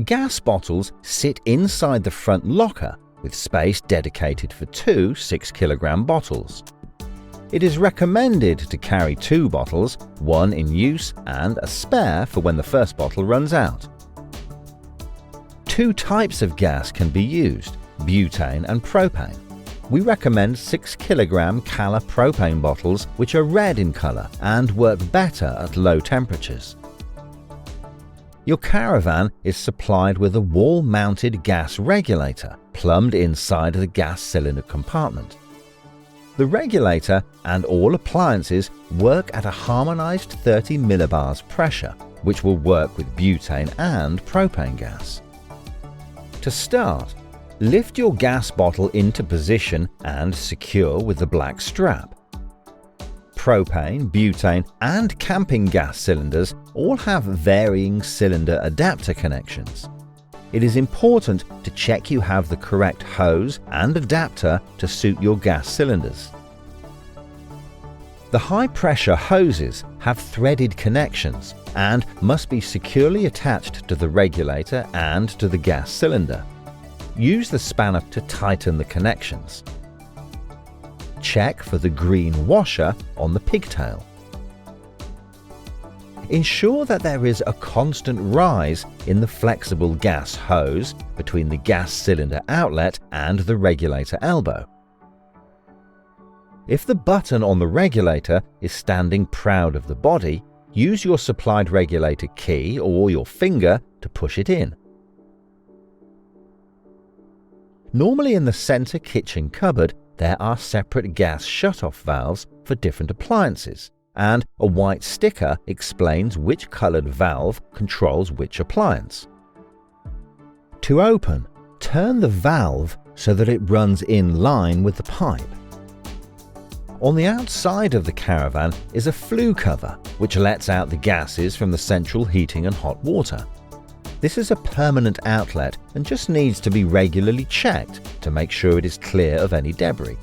Gas bottles sit inside the front locker with space dedicated for two 6-kilogram bottles. It is recommended to carry 2 bottles, one in use and a spare for when the first bottle runs out. 2 types of gas can be used, butane and propane. We recommend 6-kilogram Cala propane bottles which are red in colour and work better at low temperatures. Your Caravan is supplied with a wall-mounted gas regulator plumbed inside the gas cylinder compartment. The regulator and all appliances work at a harmonised 30 millibars pressure, which will work with butane and propane gas. To start, lift your gas bottle into position and secure with the black strap. Propane, butane and camping gas cylinders all have varying cylinder adapter connections. It is important to check you have the correct hose and adapter to suit your gas cylinders. The high-pressure hoses have threaded connections and must be securely attached to the regulator and to the gas cylinder. Use the spanner to tighten the connections. Check for the green washer on the pigtail. Ensure that there is a constant rise in the flexible gas hose between the gas cylinder outlet and the regulator elbow. If the button on the regulator is standing proud of the body, use your supplied regulator key or your finger to push it in. Normally in the centre kitchen cupboard there are separate gas shut-off valves for different appliances, and a white sticker explains which coloured valve controls which appliance. To open, turn the valve so that it runs in line with the pipe. On the outside of the Caravan is a flue cover which lets out the gases from the central heating and hot water. This is a permanent outlet and just needs to be regularly checked to make sure it is clear of any debris.